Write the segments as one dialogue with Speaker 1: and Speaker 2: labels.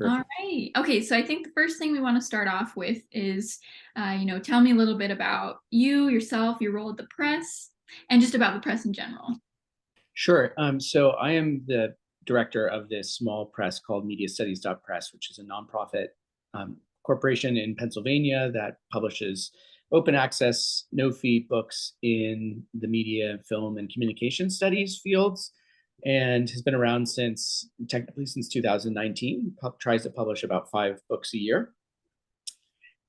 Speaker 1: All right. Okay, so I think the first thing we want to start off with is, tell me a little bit about you, yourself, your role at the press, and just about the press in general.
Speaker 2: Sure. So I am the director of this small press called mediastudies.press, which is a nonprofit corporation in Pennsylvania that publishes open access, no fee books in the media, film, and communication studies fields, and has been around technically since 2019. Tries to publish about 5 books a year.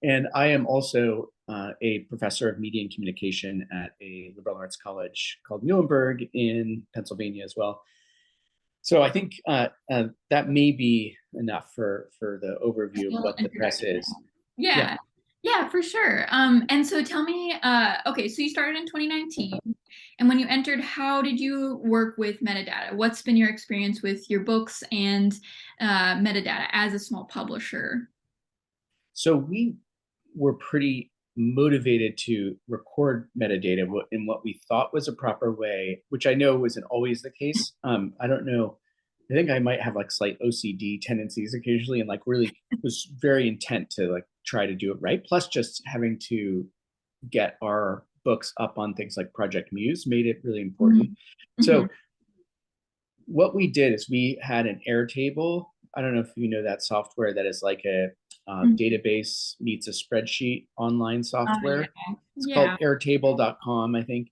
Speaker 2: And I am also a professor of media and communication at a liberal arts college called Muhlenberg in Pennsylvania as well. So I think that may be enough for the overview of what the press is.
Speaker 1: Yeah, for sure. And so tell me, okay, so you started in 2019, and when you entered, how did you work with metadata? What's been your experience with your books and metadata as a small publisher?
Speaker 2: So we were pretty motivated to record metadata in what we thought was a proper way, which I know wasn't always the case. I don't know. I think I might have like slight OCD tendencies occasionally, and like really was very intent to like try to do it right. Plus, just having to get our books up on things like Project Muse made it really important. Mm-hmm. So what we did is we had an Airtable. I don't know if you know that software that is like a database meets a spreadsheet online software. It's called Airtable.com, I think.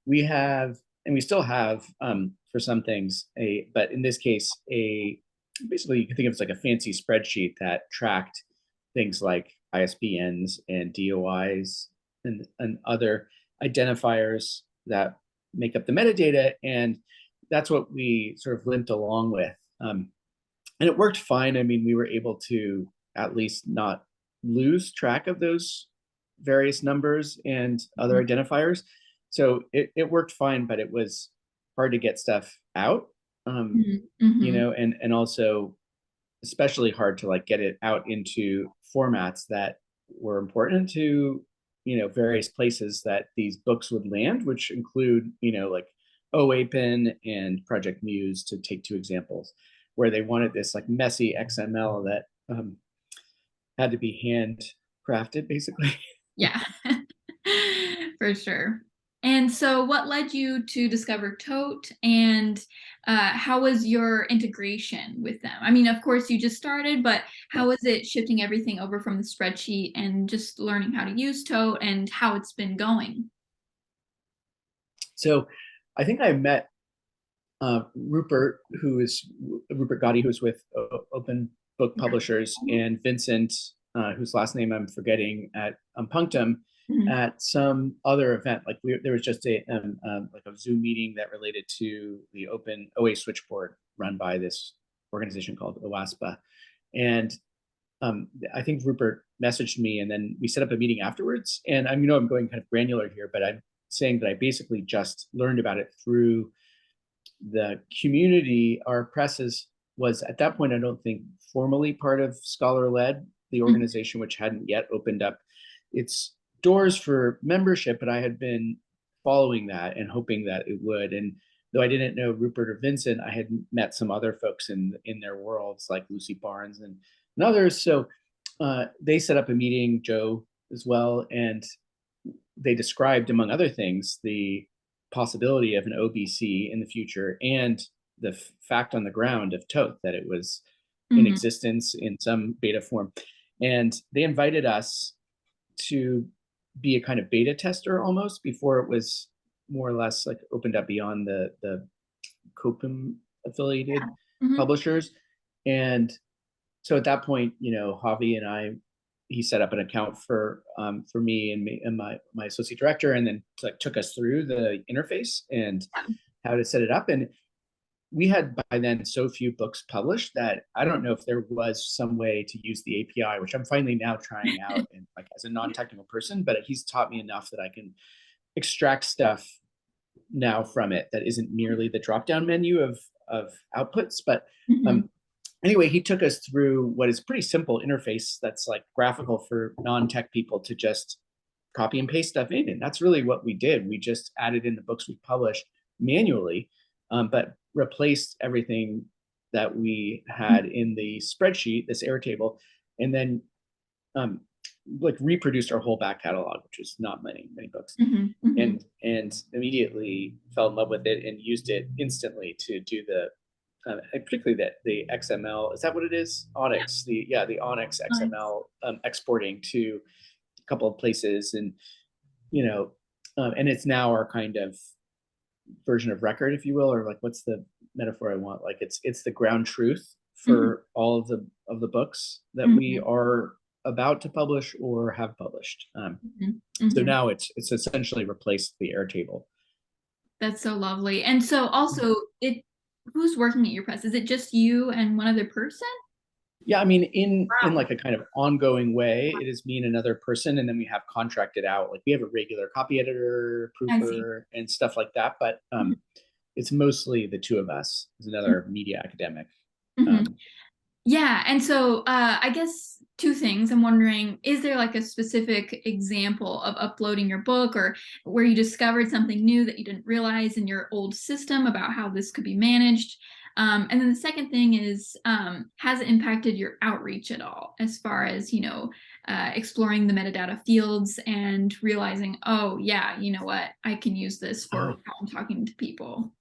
Speaker 2: We have, and we still have for some things, but in this case, basically you can think of it as like a fancy spreadsheet that tracked things like ISBNs and DOIs and other identifiers that make up the metadata. And that's what we sort of limped along with. And it worked fine. I mean, we were able to at least not lose track of those various numbers and other identifiers. So it worked fine, but it was hard to get stuff out, and also especially hard to like get it out into formats that were important to, various places that these books would land, which include, like OAPN and Project Muse, to take 2 examples, where they wanted this like messy XML that had to be handcrafted, basically.
Speaker 1: Yeah, for sure. And so what led you to discover Thoth, and how was your integration with them? I mean, of course, you just started, but how was it shifting everything over from the spreadsheet and just learning how to use Thoth and how it's been going?
Speaker 2: So I think I met Rupert Gotti, who's with Open Book Publishers, and Vincent, whose last name I'm forgetting, at Punctum, at some other event. Like there was just a Zoom meeting that related to the Open OA switchboard run by this organization called OASPA. And I think Rupert messaged me, and then we set up a meeting afterwards. And I'm going kind of granular here, but I'm saying that I basically just learned about it through the community. Our press was at that point, I don't think, formally part of Scholar-Led, the organization, which hadn't yet opened up its doors for membership, but I had been following that and hoping that it would. And though I didn't know Rupert or Vincent, I had met some other folks in their worlds, like Lucy Barnes and others. So they set up a meeting, Joe as well, and they described, among other things, the possibility of an OBC in the future, and the fact on the ground of Thoth that it was in existence in some beta form. And they invited us to be a kind of beta tester almost before it was more or less like opened up beyond the COPIM affiliated publishers. And so at that point, Javi and he set up an account for me and my associate director, and then like took us through the interface and how to set it up. And we had by then so few books published that I don't know if there was some way to use the API, which I'm finally now trying out, and like as a non-technical person, but he's taught me enough that I can extract stuff now from it that isn't merely the drop-down menu of outputs. But anyway, he took us through what is a pretty simple interface that's like graphical for non-tech people to just copy and paste stuff in. And that's really what we did. We just added in the books we published manually, but replaced everything that we had in the spreadsheet, this Airtable, and then like reproduced our whole back catalog, which is not many books, and immediately fell in love with it and used it instantly to do the particularly the XML. Is that what it is? Onyx, the Onyx XML exporting to a couple of places, and and it's now our kind of version of record, if you will, or like, what's the metaphor I want? Like it's the ground truth for all of the books that we are about to publish or have published. So now it's essentially replaced the Airtable.
Speaker 1: That's so lovely. And so also, who's working at your press? Is it just you and one other person?
Speaker 2: Yeah, I mean, in like a kind of ongoing way, it is me and another person, and then we have contracted out. Like we have a regular copy editor, proofer, and stuff like that. But it's mostly the two of us. There's another media academic.
Speaker 1: Yeah, and so I guess two things. I'm wondering, is there like a specific example of uploading your book, or where you discovered something new that you didn't realize in your old system about how this could be managed? And then the second thing is, has it impacted your outreach at all, as far as, exploring the metadata fields and realizing, oh yeah, you know what, I can use this for how I'm talking to people?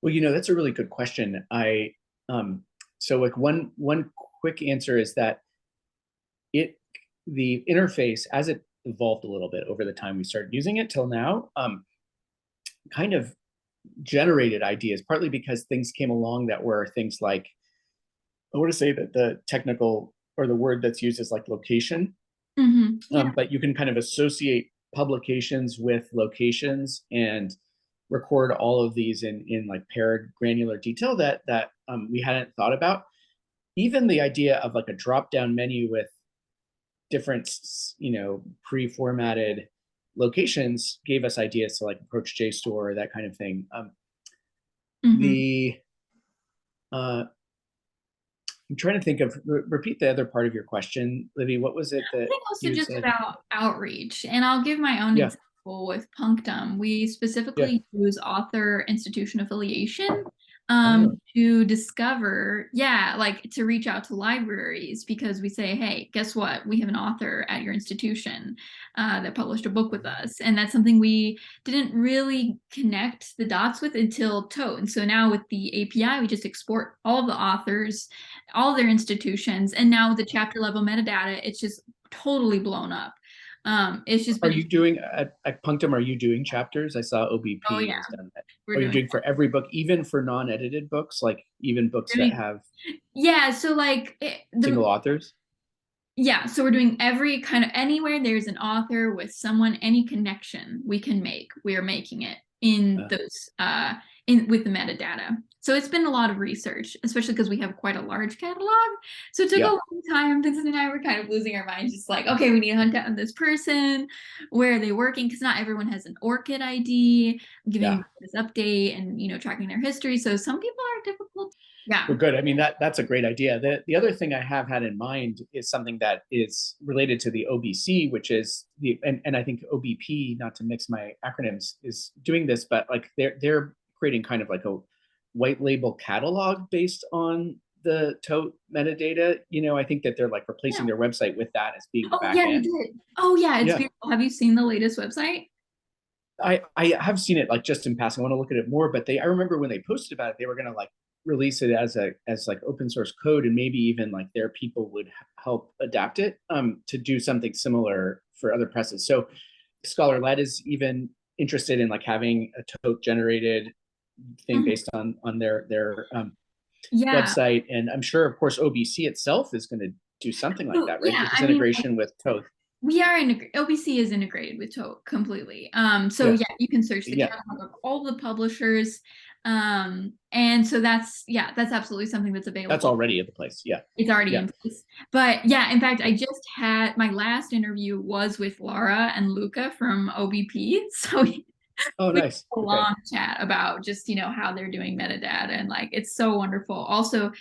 Speaker 2: Well, that's a really good question. So like one quick answer is that the interface, as it evolved a little bit over the time we started using it till now, kind of generated ideas, partly because things came along that were things like, I want to say that the technical or the word that's used is like location, but you can kind of associate publications with locations and record all of these in like paired granular detail that we hadn't thought about. Even the idea of like a drop-down menu with different pre-formatted locations gave us ideas to like approach JSTOR or that kind of thing. I'm trying to think of, repeat the other part of your question, Livy. What was it that
Speaker 1: I think also just
Speaker 2: said?
Speaker 1: about outreach, and I'll give my own example with Punctum. We specifically use author institution affiliation to discover, like to reach out to libraries, because we say, hey, guess what? We have an author at your institution that published a book with us. And that's something we didn't really connect the dots with until Thoth. And so now with the API, we just export all the authors, all their institutions, and now with the chapter level metadata, it's just totally blown up. It's just been.
Speaker 2: Are you doing at Punctum? Are you doing chapters? I saw OBP has done that. Are you doing for every book, even for non-edited books, like even books that have?
Speaker 1: Yeah, so like
Speaker 2: single authors.
Speaker 1: Yeah, so we're doing every kind of, anywhere there's an author with someone, any connection we can make, we are making it in those with the metadata. So it's been a lot of research, especially because we have quite a large catalog. So it took a long time. Vincent and I were kind of losing our minds, just like, okay, we need to hunt down this person. Where are they working? Because not everyone has an ORCID ID, giving this update and tracking their history. So some people are difficult. Yeah.
Speaker 2: Well, good. I mean, that's a great idea. The other thing I have had in mind is something that is related to the OBC, which is and I think OBP, not to mix my acronyms, is doing this, but like they're creating kind of like a white label catalog based on the Thoth metadata. I think that they're like replacing their website with that as being the back end.
Speaker 1: It's beautiful. Have you seen the latest website?
Speaker 2: I have seen it like just in passing. I want to look at it more, but I remember when they posted about it, they were going to like release it as like open source code, and maybe even like their people would help adapt it to do something similar for other presses. So Scholar Led is even interested in like having a Thoth generated thing based on their website, and I'm sure of course OBC itself is going to do something like that, right? With this integration with Thoth.
Speaker 1: We are OBC is integrated with Thoth completely. You can search the catalog of all the publishers. And so that's absolutely something that's available.
Speaker 2: That's already in place. Yeah.
Speaker 1: It's already in place. But in fact, I just had my last interview was with Laura and Luca from OBP. So
Speaker 2: nice.
Speaker 1: A long chat about just, how they're doing metadata, and like, it's so wonderful. Also,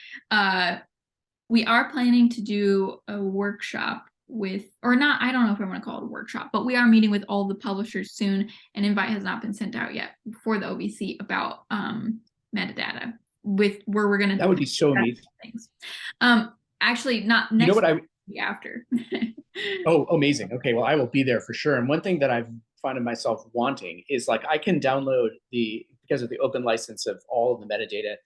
Speaker 1: we are planning to do a workshop with, or not, I don't know if I want to call it a workshop, but we are meeting with all the publishers soon. An invite has not been sent out yet for the OBC about metadata, with where we're going
Speaker 2: That
Speaker 1: to
Speaker 2: would be so amazing.
Speaker 1: things. Actually, not
Speaker 2: You know
Speaker 1: next
Speaker 2: what I
Speaker 1: week, after.
Speaker 2: Oh, amazing. Okay, well, I will be there for sure. And one thing that I've found myself wanting is like I can download because of the open license of all of the metadata,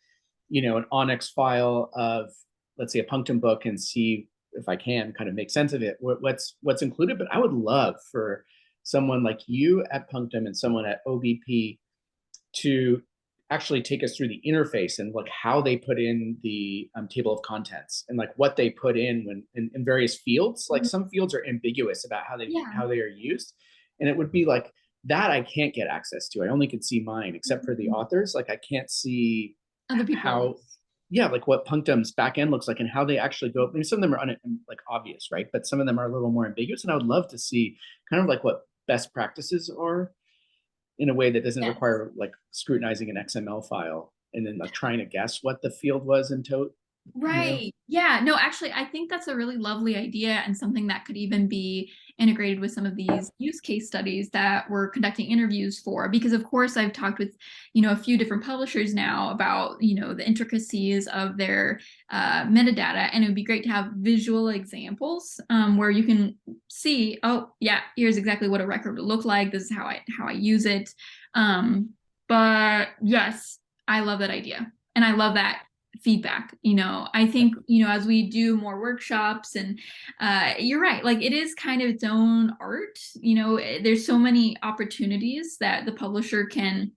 Speaker 2: an Onyx file of, let's say, a Punctum book, and see if I can kind of make sense of it, what's included. But I would love for someone like you at Punctum and someone at OBP to actually take us through the interface and like how they put in the table of contents and like what they put in when in various fields. Like some fields are ambiguous about
Speaker 1: Yeah.
Speaker 2: how they are used, and it would be like that I can't get access to. I only could see mine except for the authors. Like I can't see
Speaker 1: Other
Speaker 2: how,
Speaker 1: people.
Speaker 2: yeah, like what Punctum's backend looks like and how they actually go. I mean, some of them are like obvious, right? But some of them are a little more ambiguous, and I would love to see kind of like what best practices are in a way that doesn't
Speaker 1: Yes.
Speaker 2: require like scrutinizing an XML file and then like trying to guess what the field was in Tote.
Speaker 1: Right. Yeah. No, actually, I think that's a really lovely idea and something that could even be integrated with some of these use case studies that we're conducting interviews for. Because of course, I've talked with, a few different publishers now about, the intricacies of their metadata, and it would be great to have visual examples where you can see, oh yeah, here's exactly what a record would look like. This is how I use it. But yes, I love that idea, and I love that feedback. I think as we do more workshops, and you're right, like it is kind of its own art. There's so many opportunities that the publisher can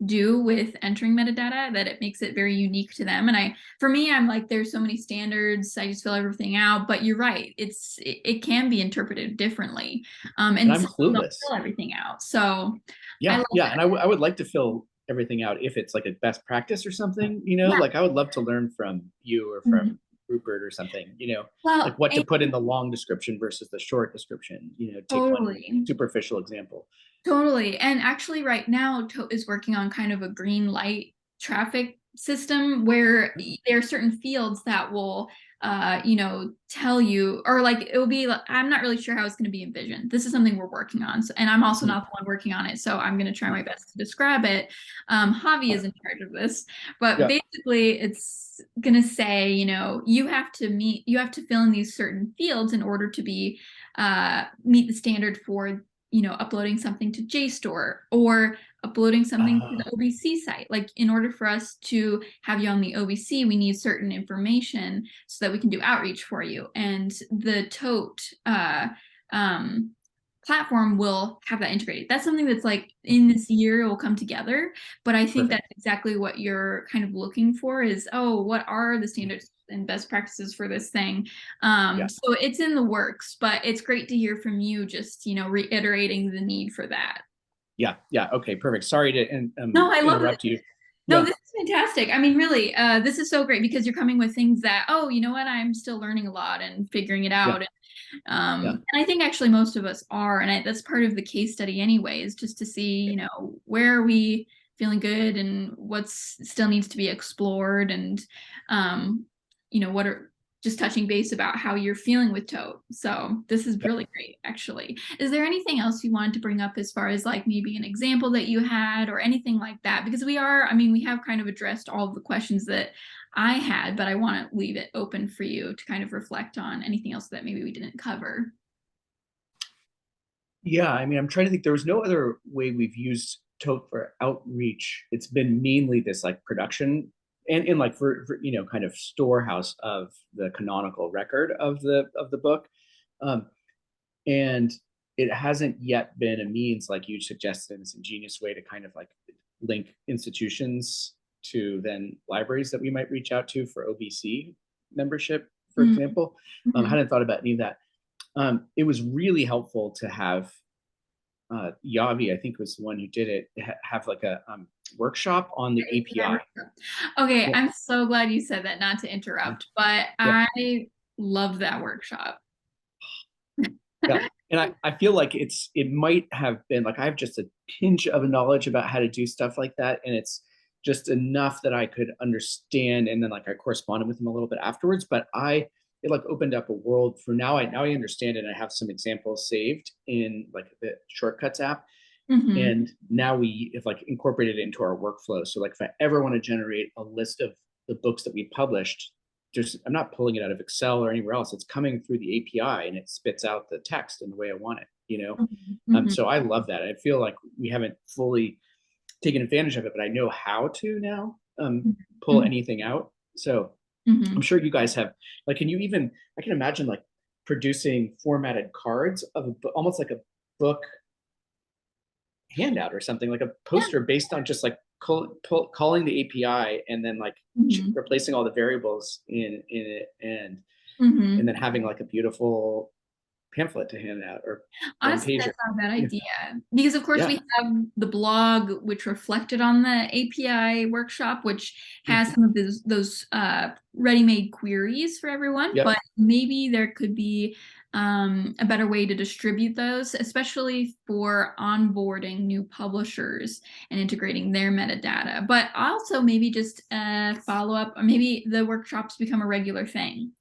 Speaker 1: do with entering metadata that it makes it very unique to them. And for me, I'm like, there's so many standards, I just fill everything out. But you're right, it can be interpreted differently,
Speaker 2: And
Speaker 1: and
Speaker 2: I'm
Speaker 1: some people don't
Speaker 2: clueless.
Speaker 1: fill everything out. So I
Speaker 2: Yeah,
Speaker 1: love
Speaker 2: yeah,
Speaker 1: that.
Speaker 2: and I would like to fill everything out if it's like a best practice or something.
Speaker 1: Yeah.
Speaker 2: Like I would love to learn from you or
Speaker 1: Mhm.
Speaker 2: from Rupert or something.
Speaker 1: Well,
Speaker 2: Like what to put in the long description versus the short description. Take one
Speaker 1: totally.
Speaker 2: superficial example.
Speaker 1: Totally. And actually, right now, Tote is working on kind of a green light traffic system where there are certain fields that will, tell you, or like it will be, I'm not really sure how it's going to be envisioned. This is something we're working on. So, and I'm also
Speaker 2: Mhm.
Speaker 1: not the one working on it. So I'm going to try my best to describe it. Javi is in charge of this. But
Speaker 2: Yeah.
Speaker 1: basically, it's going to say, you have to fill in these certain fields in order to meet the standard for uploading something to JSTOR or uploading something to the OBC site. Like in order for us to have you on the OBC, we need certain information so that we can do outreach for you. And the Tote platform will have that integrated. That's something that's like in this year it will come together. But I think
Speaker 2: Perfect.
Speaker 1: that's exactly what you're kind of looking for is, oh, what are the standards and best practices for this thing?
Speaker 2: Yeah.
Speaker 1: So it's in the works, but it's great to hear from you just, reiterating the need for that.
Speaker 2: Yeah. Yeah. Okay. Perfect. Sorry to
Speaker 1: No, I love it.
Speaker 2: interrupt you.
Speaker 1: No,
Speaker 2: Yeah.
Speaker 1: this is fantastic. I mean, really, this is so great because you're coming with things that, oh, you know what, I'm still learning a lot and figuring it
Speaker 2: Yeah.
Speaker 1: out.
Speaker 2: Yeah.
Speaker 1: And I think actually most of us are, and that's part of the case study anyway, is just to see, where are we feeling good and what's still needs to be explored, and what are just touching base about how you're feeling with Tote. So this is
Speaker 2: Yeah.
Speaker 1: really great, actually. Is there anything else you wanted to bring up as far as like maybe an example that you had or anything like that? Because we have kind of addressed all of the questions that I had, but I want to leave it open for you to kind of reflect on anything else that maybe we didn't cover.
Speaker 2: Yeah, I mean, I'm trying to think. There was no other way we've used Tote for outreach. It's been mainly this like production and like for kind of storehouse of the canonical record of the book, um, and it hasn't yet been a means like you suggested in this ingenious way to kind of like link institutions to then libraries that we might reach out to for OBC membership, for
Speaker 1: Mm-hmm.
Speaker 2: example. I hadn't thought about any of that. It was really helpful to have Yavi, I think was the one who did it, have like a workshop on the API.
Speaker 1: Okay,
Speaker 2: Yeah,
Speaker 1: I'm so glad you said that, not to interrupt, but
Speaker 2: yeah,
Speaker 1: I loved that workshop.
Speaker 2: yeah. And I feel like it might have been like I have just a pinch of knowledge about how to do stuff like that, and it's just enough that I could understand, and then like I corresponded with him a little bit afterwards. But it like opened up a world for now. I understand it. I have some examples saved in like the shortcuts app, And now we have like incorporated it into our workflow. So like if I ever want to generate a list of the books that we published, I'm not pulling it out of Excel or anywhere else. It's coming through the API and it spits out the text in the way I want it, you know? So I love that. I feel like we haven't fully taken advantage of it, but I know how to now pull anything out. So I'm sure you guys have, like, can you even, I can imagine like producing formatted cards of almost like a book handout or something, like a poster based on just like calling the API and then like replacing all the variables in it, and then having like a beautiful pamphlet to hand out, or
Speaker 1: honestly, that's not a bad idea, because of course we have the blog which reflected on the API workshop, which has some of those ready-made queries for everyone, but maybe there could be a better way to distribute those, especially for onboarding new publishers and integrating their metadata. But also maybe just follow up, or maybe the workshops become a regular thing.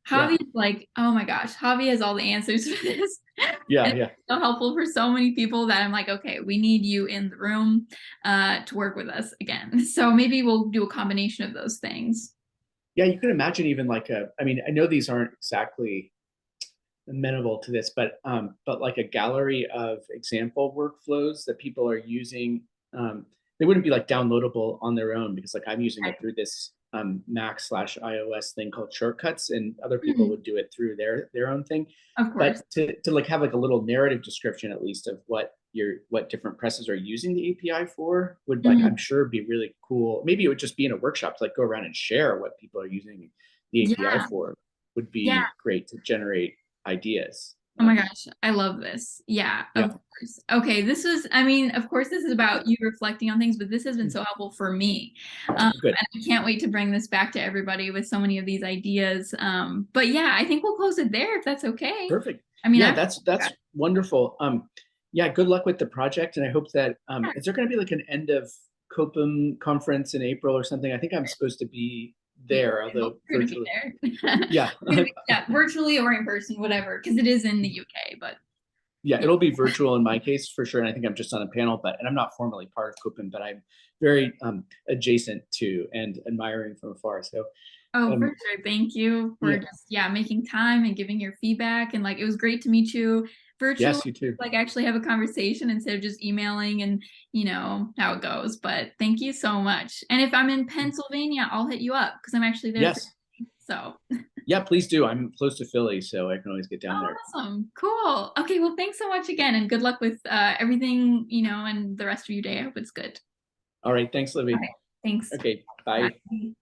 Speaker 1: Javi's like, oh my gosh, Javi has all the answers for this. It's so helpful for so many people that I'm like, okay, we need you in the room to work with us again. So maybe we'll do a combination of those things.
Speaker 2: Yeah, you can imagine even like I mean, I know these aren't exactly amenable to this, but like a gallery of example workflows that people are using. They wouldn't be like downloadable on their own, because like I'm using it through this Mac/iOS thing called Shortcuts, and other people would do it through their own thing.
Speaker 1: Of course.
Speaker 2: But to like have like a little narrative description at least of what different presses are using the API for would, like, I'm sure be really cool. Maybe it would just be in a workshop to like go around and share what people are using the API for. Would be great to generate ideas.
Speaker 1: Oh my gosh, I love this. Yeah, of course. Okay, this was, I mean, of course, this is about you reflecting on things, but this has been so helpful for me.
Speaker 2: Good.
Speaker 1: And I can't wait to bring this back to everybody with so many of these ideas. But yeah, I think we'll close it there if that's okay.
Speaker 2: Perfect.
Speaker 1: I mean,
Speaker 2: yeah, that's wonderful. Yeah, good luck with the project, and I hope that is there going to be like an end of COPIM conference in April or something? I think I'm supposed to be there, although virtually.
Speaker 1: Yeah, virtually or in person, whatever, because it is in the UK. But
Speaker 2: yeah, it'll be virtual in my case for sure, and I think I'm just on a panel, and I'm not formally part of COPIM, but I'm very adjacent to and admiring from afar. So.
Speaker 1: Oh, for sure. Thank you for just making time and giving your feedback. And like, it was great to meet you virtually.
Speaker 2: Yes, you too.
Speaker 1: Like actually have a conversation instead of just emailing and you know how it goes. But thank you so much. And if I'm in Pennsylvania, I'll hit you up because I'm actually there.
Speaker 2: Yes.
Speaker 1: So.
Speaker 2: Yeah, please do. I'm close to Philly, so I can always get down there.
Speaker 1: Awesome. Cool. Okay. Well, thanks so much again, and good luck with everything, you know, and the rest of your day. I hope it's good.
Speaker 2: All right. Thanks, Libby.
Speaker 1: Okay, thanks.
Speaker 2: Okay. Bye.
Speaker 1: Bye.